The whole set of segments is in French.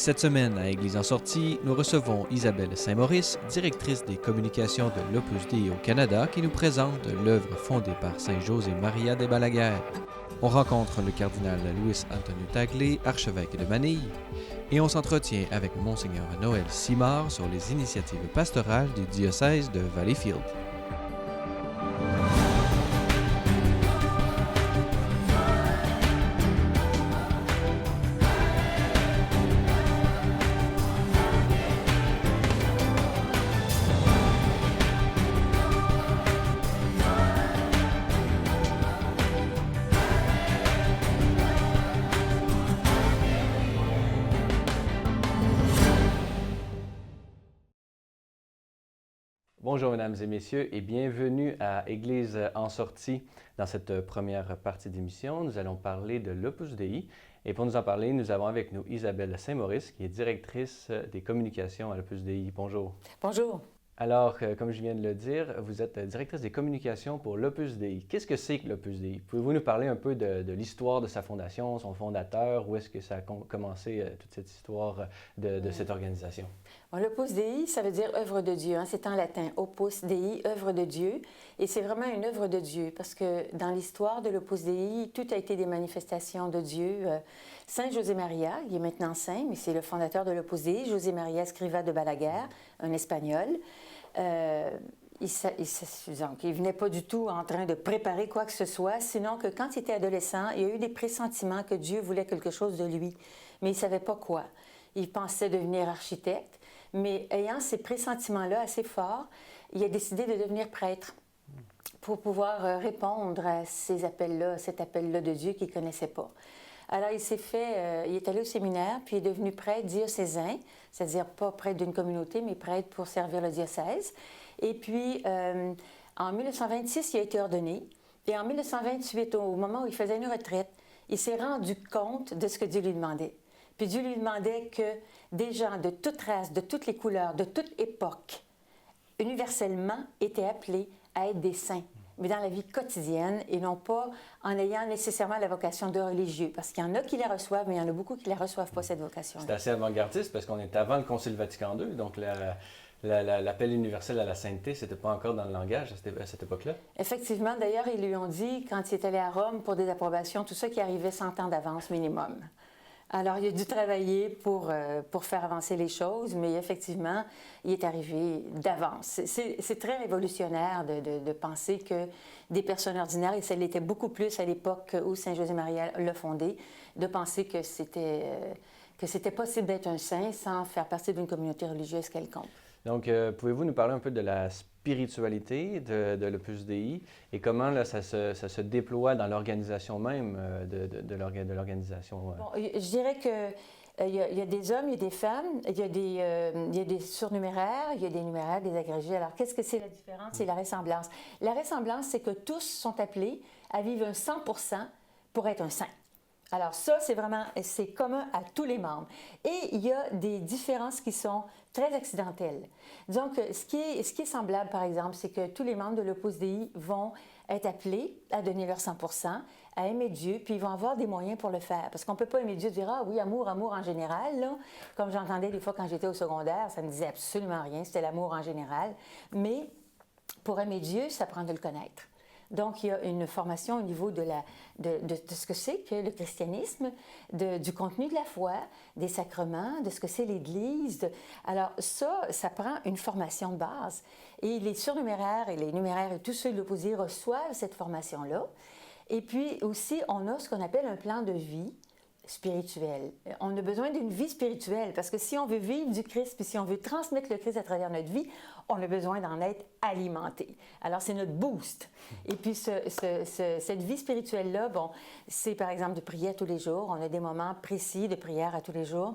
Cette semaine, à Église en sortie, nous recevons Isabelle Saint-Maurice, directrice des communications de l'Opus Dei au Canada, qui nous présente l'œuvre fondée par Saint José Maria de Balaguer. On rencontre le cardinal Luis Antonio Tagle, archevêque de Manille, et on s'entretient avec Monseigneur Noël Simard sur les initiatives pastorales du diocèse de Valleyfield. Bonjour mesdames et messieurs et bienvenue à Église en sortie. Dans cette première partie d'émission, nous allons parler de l'Opus Dei et pour nous en parler, nous avons avec nous Isabelle Saint-Maurice qui est directrice des communications à l'Opus Dei. Bonjour. Bonjour. Alors, comme je viens de le dire, vous êtes directrice des communications pour l'Opus Dei. Qu'est-ce que c'est que l'Opus Dei? Pouvez-vous nous parler un peu de l'histoire de sa fondation, son fondateur, où est-ce que ça a commencé, toute cette histoire de cette organisation? Bon, l'Opus Dei, ça veut dire œuvre de Dieu. Hein? C'est en latin, Opus Dei, œuvre de Dieu. Et c'est vraiment une œuvre de Dieu parce que dans l'histoire de l'Opus Dei, tout a été des manifestations de Dieu. Saint José Maria, il est maintenant saint, mais c'est le fondateur de l'Opus Dei, José Maria Escrivá de Balaguer, un Espagnol. Il ne venait pas du tout en train de préparer quoi que ce soit, sinon que quand il était adolescent, il a eu des pressentiments que Dieu voulait quelque chose de lui, mais il ne savait pas quoi. Il pensait devenir architecte, mais ayant ces pressentiments-là assez forts, il a décidé de devenir prêtre pour pouvoir répondre à ces appels-là, cet appel-là de Dieu qu'il ne connaissait pas. Alors, il est allé au séminaire, puis il est devenu prêtre diocésain, c'est-à-dire pas prêtre d'une communauté, mais prêtre pour servir le diocèse. Et puis, en 1926, il a été ordonné. Et en 1928, au moment où il faisait une retraite, il s'est rendu compte de ce que Dieu lui demandait. Puis Dieu lui demandait que des gens de toute race, de toutes les couleurs, de toute époque, universellement, étaient appelés à être des saints, mais dans la vie quotidienne et non pas en ayant nécessairement la vocation de religieux. Parce qu'il y en a qui la reçoivent, mais il y en a beaucoup qui ne la reçoivent pas, cette vocation-là. C'est assez avant-gardiste parce qu'on est avant le Concile Vatican II, donc l'appel universel à la sainteté, ce n'était pas encore dans le langage à cette époque-là? Effectivement. D'ailleurs, ils lui ont dit, quand il est allé à Rome pour des approbations, tout ça qui arrivait 100 ans d'avance minimum. Alors, il a dû travailler pour faire avancer les choses, mais effectivement, il est arrivé d'avance. C'est très révolutionnaire de penser que des personnes ordinaires, et ça l'était beaucoup plus à l'époque où Saint José Maria l'a fondé, de penser que c'était possible d'être un saint sans faire partie d'une communauté religieuse quelconque. Donc, pouvez-vous nous parler un peu de la spiritualité de l'Opus Dei et comment là, ça se déploie dans l'organisation même de l'organisation? Bon, je dirais que il y a des hommes, il y a des femmes, il y a des surnuméraires, il y a des numéraires, des agrégés. Alors, qu'est-ce que c'est la différence? C'est la ressemblance. La ressemblance, c'est que tous sont appelés à vivre un 100% pour être un saint. Alors ça, c'est commun à tous les membres. Et il y a des différences qui sont très accidentelles. Donc, ce qui est semblable, par exemple, c'est que tous les membres de l'Opus Dei vont être appelés à donner leur 100%, à aimer Dieu, puis ils vont avoir des moyens pour le faire. Parce qu'on ne peut pas aimer Dieu, dire « Ah oui, amour en général », là. Comme j'entendais des fois quand j'étais au secondaire, ça ne disait absolument rien, c'était l'amour en général. Mais pour aimer Dieu, ça prend de le connaître. Donc, il y a une formation au niveau de ce que c'est que le christianisme, du contenu de la foi, des sacrements, de ce que c'est l'Église. Alors ça prend une formation de base. Et les surnuméraires et les numéraires et tous ceux de l'Opus Dei reçoivent cette formation-là. Et puis aussi, on a ce qu'on appelle un plan de vie spirituelle. On a besoin d'une vie spirituelle parce que si on veut vivre du Christ, puis si on veut transmettre le Christ à travers notre vie, on a besoin d'en être alimenté. Alors, c'est notre boost. Et puis, cette vie spirituelle-là, bon, c'est par exemple de prier tous les jours. On a des moments précis de prière à tous les jours.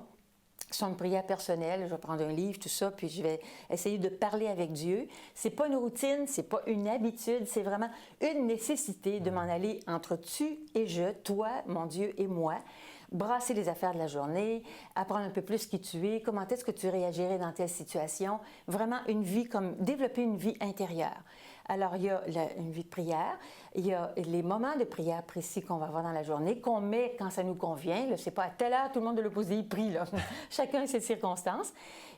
Ce sont une prière personnelle, je vais prendre un livre, tout ça, puis je vais essayer de parler avec Dieu. C'est pas une routine, c'est pas une habitude, c'est vraiment une nécessité de m'en aller entre tu et je, toi, mon Dieu et moi, brasser les affaires de la journée, apprendre un peu plus qui tu es, comment est-ce que tu réagirais dans telle situation, vraiment une vie comme développer une vie intérieure. Alors, il y a une vie de prière, il y a les moments de prière précis qu'on va avoir dans la journée, qu'on met quand ça nous convient. Ce n'est pas à telle heure, tout le monde de l'opposé prie, là. Chacun a ses circonstances.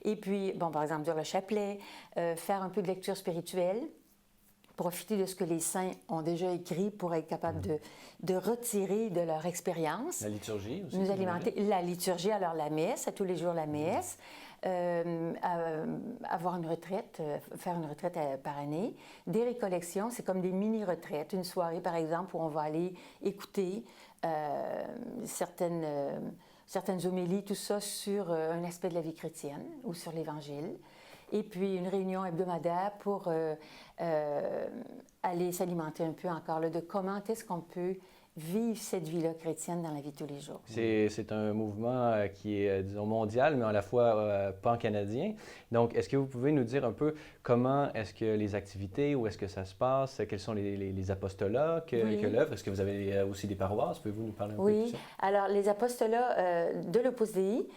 Et puis, bon, par exemple, dire le chapelet, faire un peu de lecture spirituelle, profiter de ce que les saints ont déjà écrit pour être capable de retirer de leur expérience. La liturgie aussi. Nous alimenter. La liturgie, alors la messe, à tous les jours la messe. Avoir une retraite, faire une retraite par année. Des récollections, c'est comme des mini-retraites. Une soirée, par exemple, où on va aller écouter certaines homélies, tout ça, sur un aspect de la vie chrétienne ou sur l'Évangile. Et puis une réunion hebdomadaire pour aller s'alimenter un peu encore là, de comment est-ce qu'on peut vivre cette vie-là chrétienne dans la vie de tous les jours. C'est un mouvement qui est, disons, mondial, mais à la fois pan-canadien. Donc, est-ce que vous pouvez nous dire un peu comment est-ce que les activités, où est-ce que ça se passe, quels sont les apostolats que l'œuvre? Est-ce que vous avez aussi des paroisses? Pouvez-vous nous parler un peu de ça? Oui. Alors, les apostolats de l'Opus Dei,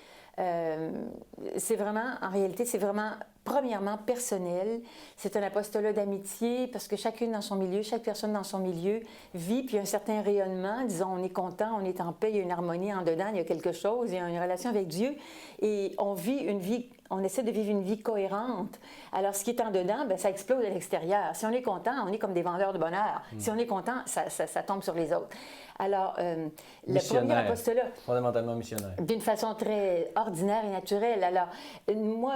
c'est vraiment, en réalité, c'est vraiment, premièrement, personnel. C'est un apostolat d'amitié parce que chacune dans son milieu, chaque personne dans son milieu vit, puis il y a un certain rayonnement. Disons, on est content, on est en paix, il y a une harmonie en dedans, il y a quelque chose, il y a une relation avec Dieu. Et on vit une vie, on essaie de vivre une vie cohérente. Alors, ce qui est en dedans, bien, ça explose à l'extérieur. Si on est content, on est comme des vendeurs de bonheur. Si on est content, ça tombe sur les autres. Alors, le premier apostolat... Fondamentalement missionnaire. D'une façon très ordinaire et naturelle. Alors, moi,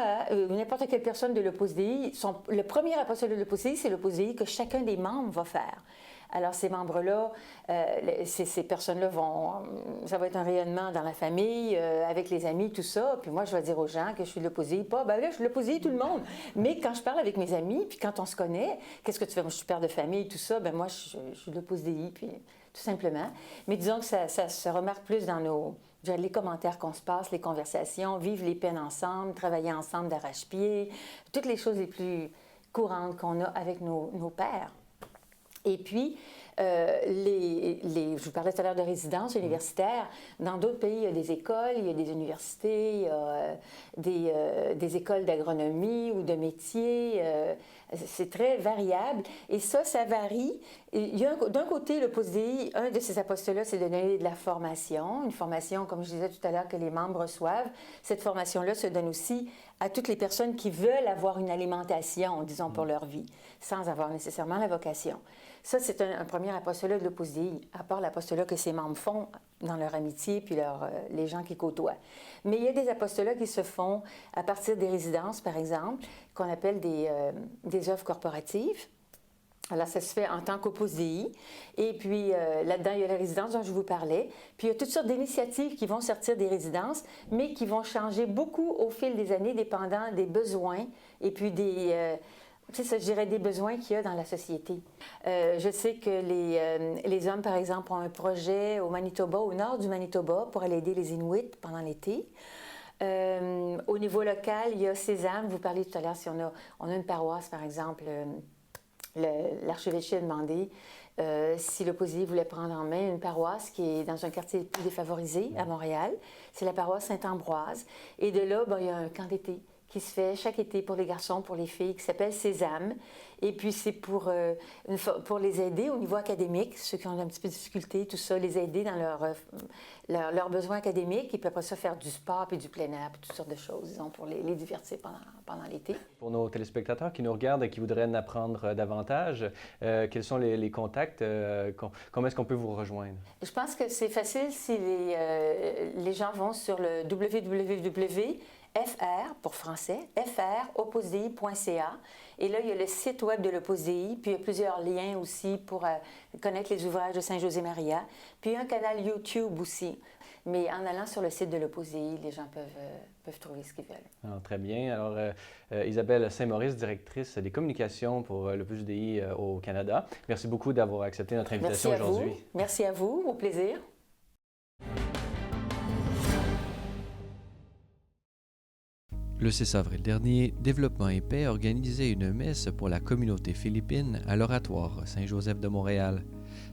n'importe quelle personne de l'Opus Dei, le premier apostolat de l'Opus Dei, c'est l'Opus Dei que chacun des membres va faire. Alors, ces membres-là, ces personnes-là ça va être un rayonnement dans la famille, avec les amis, tout ça. Puis moi, je vais dire aux gens que je suis de l'Opus Dei. Pas, ben là, je suis de l'Opus Dei, tout le monde. Mais quand je parle avec mes amis, puis quand on se connaît, qu'est-ce que tu fais? Moi, je suis père de famille, tout ça. Ben moi, je suis de l'Opus Dei, puis tout simplement. Mais disons que ça se remarque plus dans les commentaires qu'on se passe, les conversations, vivre les peines ensemble, travailler ensemble d'arrache-pied, toutes les choses les plus courantes qu'on a avec nos pères. Et puis, je vous parlais tout à l'heure de résidences universitaires. Dans d'autres pays, il y a des écoles, il y a des universités, il y a des écoles d'agronomie ou de métiers. C'est très variable. Et ça varie. D'un côté, l'Opus Dei, un de ces apostolats, c'est de donner de la formation. Une formation, comme je disais tout à l'heure, que les membres reçoivent. Cette formation-là se donne aussi à toutes les personnes qui veulent avoir une alimentation, disons, pour leur vie, sans avoir nécessairement la vocation. Ça, c'est un premier apostolat de l'Opus Dei, à part l'apostolat que ses membres font dans leur amitié puis les gens qui côtoient. Mais il y a des apostolats qui se font à partir des résidences, par exemple, qu'on appelle des œuvres corporatives. Alors, ça se fait en tant qu'Opus Dei. Et puis, là-dedans, il y a la résidence dont je vous parlais. Puis, il y a toutes sortes d'initiatives qui vont sortir des résidences, mais qui vont changer beaucoup au fil des années, dépendant des besoins et puis c'est ça, je dirais, des besoins qu'il y a dans la société. Je sais que les hommes, par exemple, ont un projet au Manitoba, au nord du Manitoba, pour aller aider les Inuits pendant l'été. Au niveau local, il y a Sésame. Vous parliez tout à l'heure, si on a une paroisse, par exemple, l'archevêché a demandé si l'Opus Dei voulait prendre en main une paroisse qui est dans un quartier plus défavorisé à Montréal. C'est la paroisse Saint-Ambroise. Et de là, il y a un camp d'été qui se fait chaque été pour les garçons, pour les filles, qui s'appelle Sésame. Et puis, c'est pour les aider au niveau académique, ceux qui ont un petit peu de difficulté, tout ça, les aider dans leurs besoins académiques, et puis après ça, faire du sport, puis du plein air, puis toutes sortes de choses, disons, pour les divertir pendant l'été. Pour nos téléspectateurs qui nous regardent et qui voudraient en apprendre davantage, quels sont les contacts? Comment est-ce qu'on peut vous rejoindre? Je pense que c'est facile si les gens vont sur le www.fr, pour français, opusdei.ca. Et là, il y a le site web de l'Opus Dei, puis il y a plusieurs liens aussi pour connaître les ouvrages de Saint-José-Maria. Puis il y a un canal YouTube aussi. Mais en allant sur le site de l'Opus Dei, les gens peuvent trouver ce qu'ils veulent. Alors, très bien. Alors, Isabelle Saint-Maurice, directrice des communications pour l'Opus Dei au Canada. Merci beaucoup d'avoir accepté notre invitation aujourd'hui. Merci à vous. Au plaisir. Le 6 avril dernier, Développement et Paix organisait une messe pour la communauté philippine à l'Oratoire Saint-Joseph de Montréal.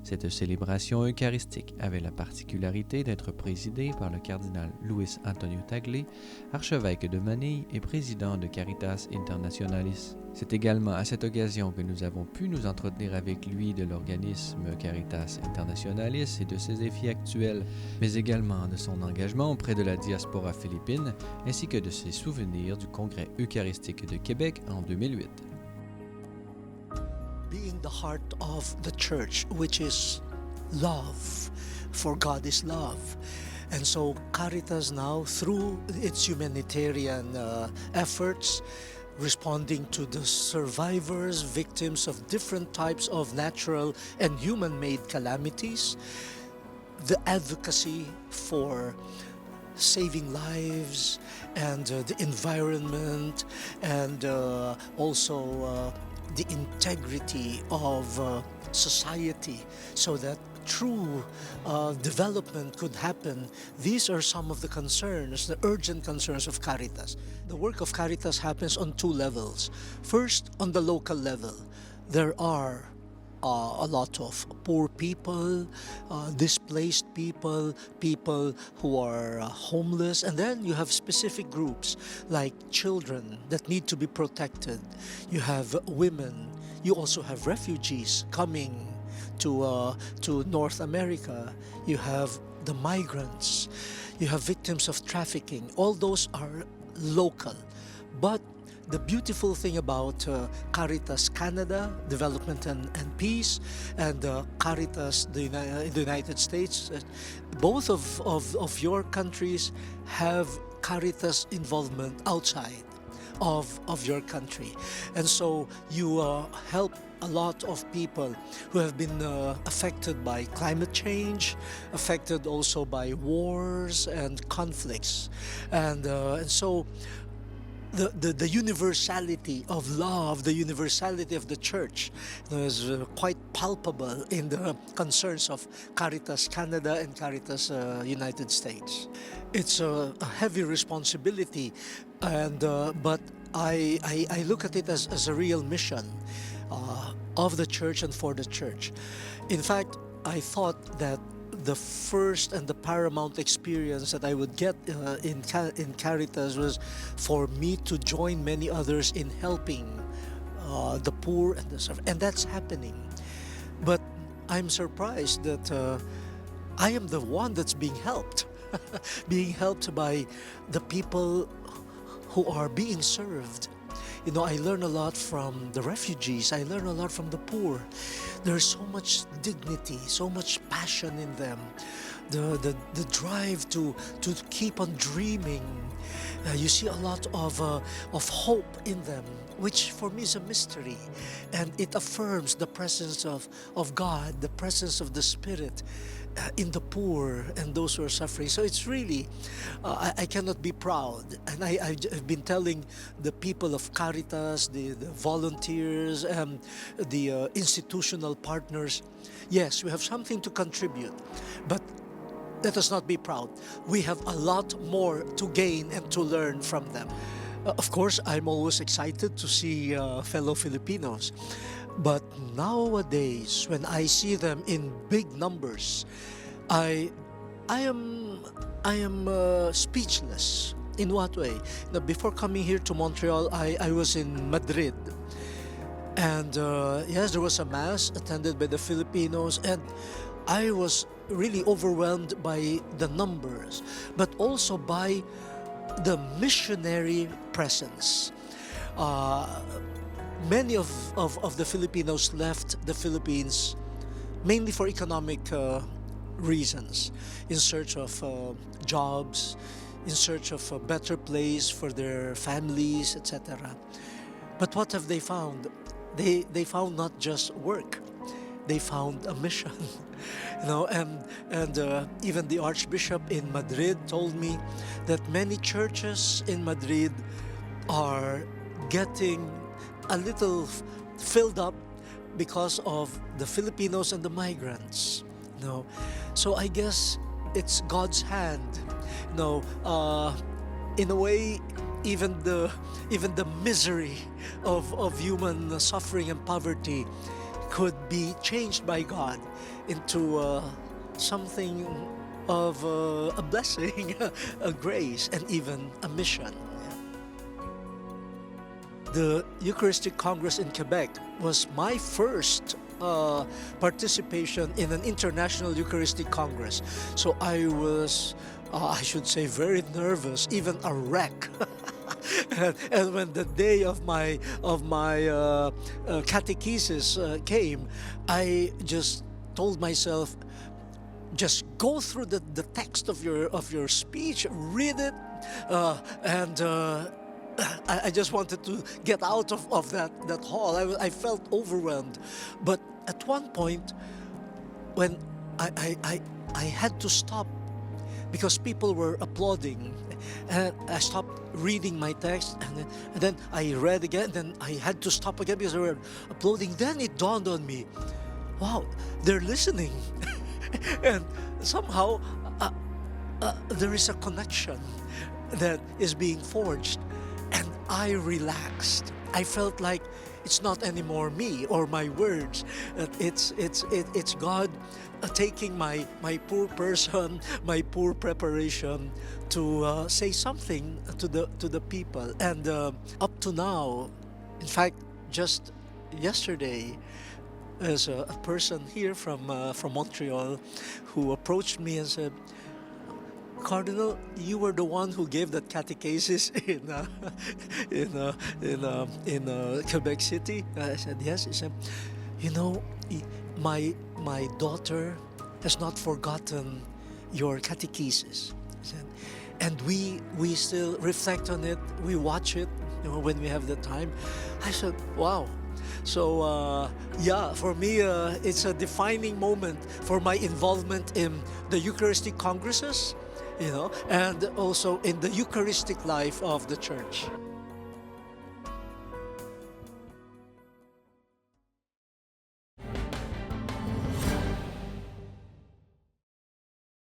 Cette célébration eucharistique avait la particularité d'être présidée par le cardinal Luis Antonio Tagle, archevêque de Manille et président de Caritas Internationalis. C'est également à cette occasion que nous avons pu nous entretenir avec lui de l'organisme Caritas Internationalis et de ses défis actuels, mais également de son engagement auprès de la diaspora philippine, ainsi que de ses souvenirs du Congrès eucharistique de Québec en 2008. Being the heart of the church, which is love, for God is love. And so Caritas now, through its humanitarian efforts, responding to the survivors, victims of different types of natural and human-made calamities, the advocacy for saving lives and the environment, and also the integrity of society, so that true development could happen. These are some of the concerns, the urgent concerns of Caritas. The work of Caritas happens on two levels. First, on the local level, there are a lot of poor people, displaced people, people who are homeless, and then you have specific groups like children that need to be protected. You have women. You also have refugees coming to North America. You have the migrants. You have victims of trafficking. All those are local, but the beautiful thing about Caritas Canada, Development and Peace, and Caritas the United States, both of your countries have Caritas involvement outside of your country. And so you help a lot of people who have been affected by climate change, affected also by wars and conflicts. And so the universality of love, the universality of the church is quite palpable in the concerns of Caritas Canada and Caritas United States. It's a heavy responsibility, and but I look at it as a real mission of the church and for the church. In fact, I thought that the first and the paramount experience that I would get in Caritas was for me to join many others in helping the poor and the suffering, and that's happening. But I'm surprised that I am the one that's being helped, being helped by the people who are being served. You know, I learn a lot from the refugees. I learn a lot from the poor. There's so much dignity, so much passion in them. The drive to keep on dreaming. You see a lot of hope in them, which for me is a mystery. And it affirms the presence of God, the presence of the Spirit in the poor and those who are suffering. So it's really, I cannot be proud. And I've been telling the people of Caritas, the volunteers, and the institutional partners, yes, we have something to contribute, but let us not be proud. We have a lot more to gain and to learn from them. Of course, I'm always excited to see fellow Filipinos. But nowadays, when I see them in big numbers, I am speechless. In what way? Now, before coming here to Montreal, I was in Madrid. And yes, there was a mass attended by the Filipinos, and I was really overwhelmed by the numbers, but also by the missionary presence. Many of the Filipinos left the Philippines mainly for economic reasons, in search of jobs, in search of a better place for their families, etc. But what have they found? They found not just work, they found a mission. You know, and even the Archbishop in Madrid told me that many churches in Madrid are getting a little filled up because of the Filipinos and the migrants. You know? So I guess it's God's hand. You know, in a way, even the misery of human suffering and poverty could be changed by God into something of a blessing, a grace, and even a mission. The Eucharistic Congress in Quebec was my first participation in an international Eucharistic Congress. So I was, I should say, very nervous, even a wreck. And when the day of my catechesis came, I just told myself, just go through the text of your speech, read it, and I just wanted to get out of that hall. I felt overwhelmed. But at one point, when I had to stop because people were applauding, and I stopped reading my text, and then I read again, then I had to stop again because they were applauding. Then it dawned on me, wow, they're listening. And somehow there is a connection that is being forged. And I relaxed. I felt like it's not anymore me or my words. It's God taking my poor person, my poor preparation to say something to the people. And up to now, in fact, just yesterday, there's a person here from Montreal who approached me and said, Cardinal, you were the one who gave that catechesis in Quebec City. I said yes. He said, you know, my daughter has not forgotten your catechesis. He said, and we still reflect on it. We watch it, you know, when we have the time. I said, wow. So yeah, for me, it's a defining moment for my involvement in the Eucharistic Congresses, you know, and also in the Eucharistic life of the Church.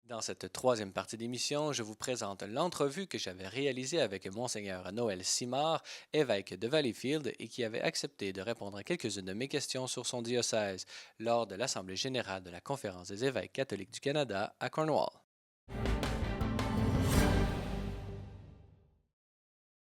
Dans cette troisième partie d'émission, je vous présente l'entrevue que j'avais réalisée avec Monseigneur Noël Simard, évêque de Valleyfield, et qui avait accepté de répondre à quelques-unes de mes questions sur son diocèse lors de l'Assemblée générale de la Conférence des évêques catholiques du Canada à Cornwall.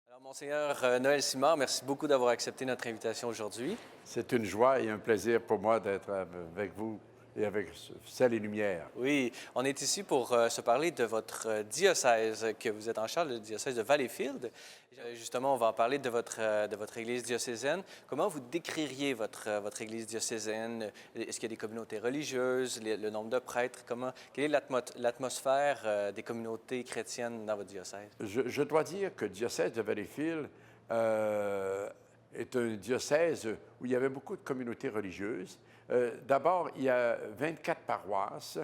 Alors, Monseigneur Noël Simard, merci beaucoup d'avoir accepté notre invitation aujourd'hui. C'est une joie et un plaisir pour moi d'être avec vous et avec Ciel et Lumière. Oui, on est ici pour se parler de votre diocèse, que vous êtes en charge, le diocèse de Valleyfield. Justement, on va en parler de votre église diocésaine. Comment vous décririez votre église diocésaine? Est-ce qu'il y a des communautés religieuses, le nombre de prêtres? Quelle est l'atmosphère des communautés chrétiennes dans votre diocèse? Je dois dire que le diocèse de Valleyfield est un diocèse où il y avait beaucoup de communautés religieuses. D'abord, il y a 24 paroisses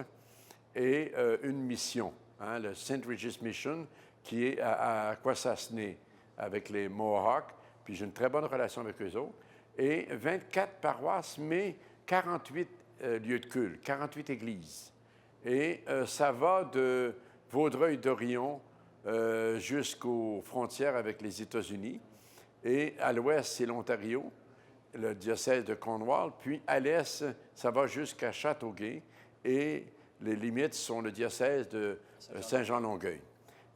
et une mission, hein, le St. Regis Mission, qui est à Kwasasne, avec les Mohawks, puis j'ai une très bonne relation avec eux autres. Et 24 paroisses, mais 48 lieux de culte, 48 églises. Et ça va de Vaudreuil-Dorion jusqu'aux frontières avec les États-Unis. Et à l'ouest, c'est l'Ontario, le diocèse de Cornwall, puis à l'est, ça va jusqu'à Châteauguay, et les limites sont le diocèse de Saint-Jean-Longueuil.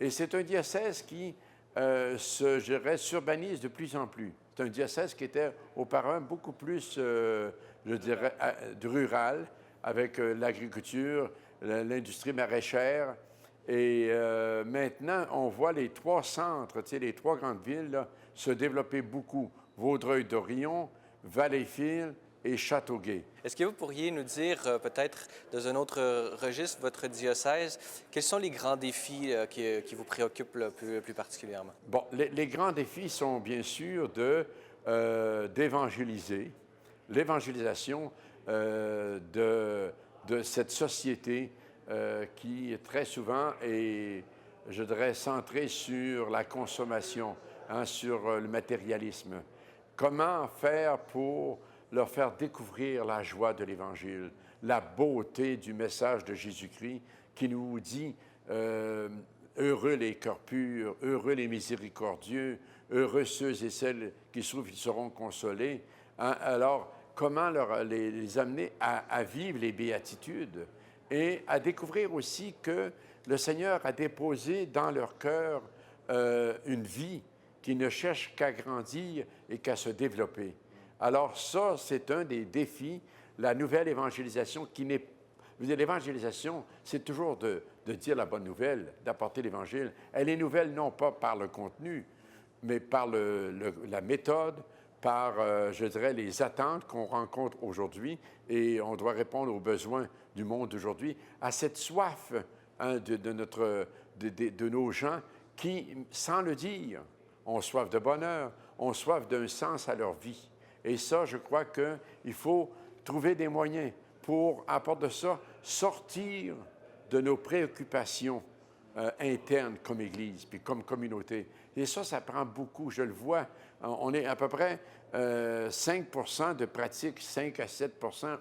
Et c'est un diocèse qui je dirais, s'urbanise de plus en plus. C'est un diocèse qui était auparavant beaucoup plus, je dirais, rural, avec l'agriculture, l'industrie maraîchère. Et maintenant, on voit les trois centres, tu sais, les trois grandes villes, là, se développer beaucoup. Vaudreuil-Dorion, Valleyfield et Châteauguay. Est-ce que vous pourriez nous dire, peut-être dans un autre registre, votre diocèse, quels sont les grands défis qui vous préoccupent plus particulièrement? Bon, les grands défis sont bien sûr d'évangéliser, l'évangélisation de cette société qui très souvent est, je dirais, centrée sur la consommation, hein, sur le matérialisme. Comment faire pour leur faire découvrir la joie de l'Évangile, la beauté du message de Jésus-Christ qui nous dit heureux les cœurs purs, heureux les miséricordieux, heureux ceux et celles qui souffrent, ils seront consolés. Hein? Alors, comment les amener à vivre les béatitudes et à découvrir aussi que le Seigneur a déposé dans leur cœur une vie qui ne cherche qu'à grandir et qu'à se développer. Alors ça, c'est un des défis, la nouvelle évangélisation qui n'est... Vous savez, l'évangélisation, c'est toujours de dire la bonne nouvelle, d'apporter l'Évangile. Elle est nouvelle non pas par le contenu, mais par la méthode, par, je dirais, les attentes qu'on rencontre aujourd'hui. Et on doit répondre aux besoins du monde d'aujourd'hui, à cette soif de nos gens qui, sans le dire, ont soif de bonheur, ont soif d'un sens à leur vie. Et ça, je crois qu'il faut trouver des moyens pour, à part de ça, sortir de nos préoccupations internes comme Église, puis comme communauté. Et ça prend beaucoup. Je le vois. On est à peu près 5 % de pratique, 5 à 7 %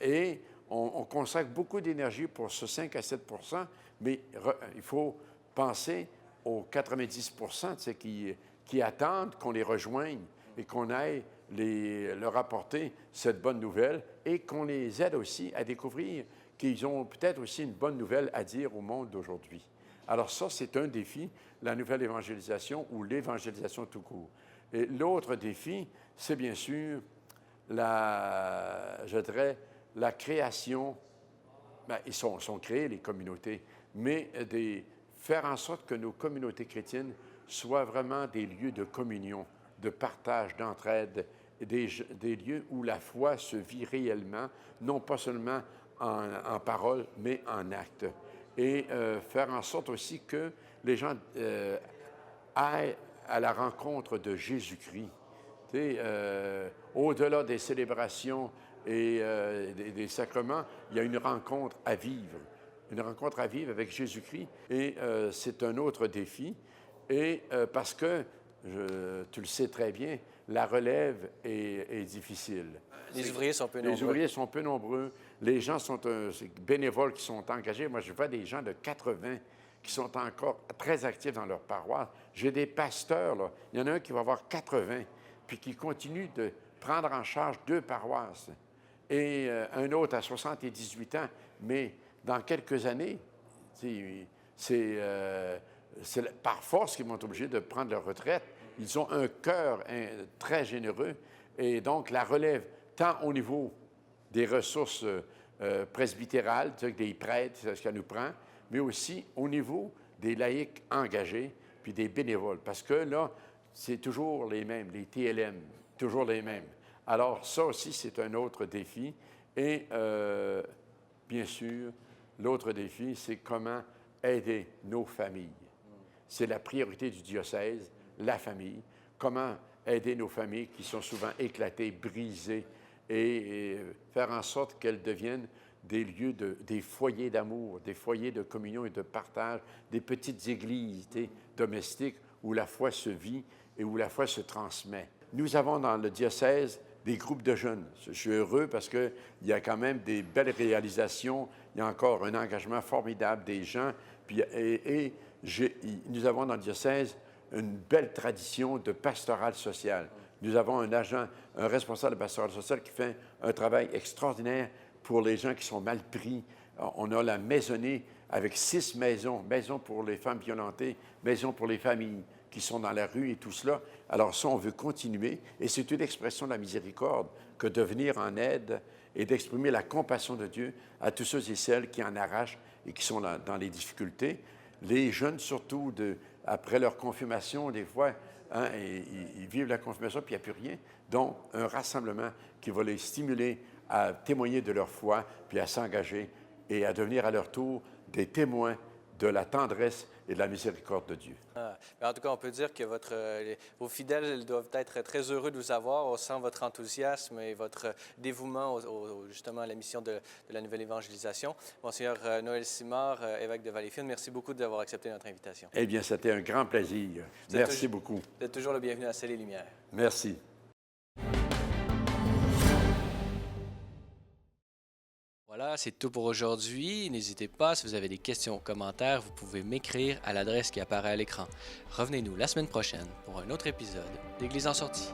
et on consacre beaucoup d'énergie pour ce 5 à 7 %, mais il faut penser aux 90 % de ceux qui attendent qu'on les rejoigne et qu'on aille leur apporter cette bonne nouvelle et qu'on les aide aussi à découvrir qu'ils ont peut-être aussi une bonne nouvelle à dire au monde d'aujourd'hui. Alors ça, c'est un défi, la nouvelle évangélisation ou l'évangélisation tout court. Et l'autre défi, c'est bien sûr je dirais, la création. Bien, ils sont créés, les communautés, mais faire en sorte que nos communautés chrétiennes soient vraiment des lieux de communion, de partage, d'entraide, des lieux où la foi se vit réellement, non pas seulement en parole, mais en acte. Et faire en sorte aussi que les gens aillent à la rencontre de Jésus-Christ. Au-delà des célébrations et des sacrements, il y a une rencontre à vivre avec Jésus-Christ. Et c'est un autre défi. Et parce que, tu le sais très bien, la relève est difficile. Les ouvriers sont peu nombreux. Les ouvriers sont peu nombreux. Les gens sont bénévoles qui sont engagés. Moi, je vois des gens de 80 qui sont encore très actifs dans leur paroisse. J'ai des pasteurs, là. Il y en a un qui va avoir 80, puis qui continue de prendre en charge 2 paroisses. Et un autre à 78 ans. Mais dans quelques années, c'est par force qu'ils vont être obligés de prendre leur retraite. Ils ont un cœur très généreux. Et donc, la relève, tant au niveau des ressources presbytérales, des prêtres, c'est ce qu'elle nous prend, mais aussi au niveau des laïcs engagés, puis des bénévoles. Parce que là, c'est toujours les mêmes, les TLM, toujours les mêmes. Alors, ça aussi, c'est un autre défi. Et, bien sûr, l'autre défi, c'est comment aider nos familles. C'est la priorité du diocèse, la famille. Comment aider nos familles qui sont souvent éclatées, brisées, et faire en sorte qu'elles deviennent des lieux, des foyers d'amour, des foyers de communion et de partage, des petites églises domestiques où la foi se vit et où la foi se transmet. Nous avons dans le diocèse des groupes de jeunes. Je suis heureux parce qu'il y a quand même des belles réalisations. Il y a encore un engagement formidable des gens. Puis, nous avons dans le diocèse une belle tradition de pastoral social. Nous avons un agent, un responsable de pastoral social qui fait un travail extraordinaire pour les gens qui sont mal pris. On a la maisonnée avec 6 maisons, maisons pour les femmes violentées, maisons pour les familles qui sont dans la rue et tout cela. Alors ça, on veut continuer. Et c'est une expression de la miséricorde que de venir en aide et d'exprimer la compassion de Dieu à tous ceux et celles qui en arrachent et qui sont dans les difficultés. Les jeunes, surtout, après leur confirmation, des fois, ils vivent la confirmation puis il n'y a plus rien. Donc, un rassemblement qui va les stimuler à témoigner de leur foi, puis à s'engager et à devenir à leur tour des témoins de la tendresse et de la miséricorde de Dieu. En tout cas, on peut dire que vos fidèles doivent être très heureux de vous avoir. On sent votre enthousiasme et votre dévouement justement à la mission de la nouvelle évangélisation. Monseigneur Noël Simard, évêque de Valleyfield, merci beaucoup d'avoir accepté notre invitation. Eh bien, c'était un grand plaisir. Merci beaucoup. Vous êtes toujours le bienvenu à Ciel et Lumière. Merci. Voilà, c'est tout pour aujourd'hui. N'hésitez pas, si vous avez des questions ou commentaires, vous pouvez m'écrire à l'adresse qui apparaît à l'écran. Revenez-nous la semaine prochaine pour un autre épisode d'Église en sortie.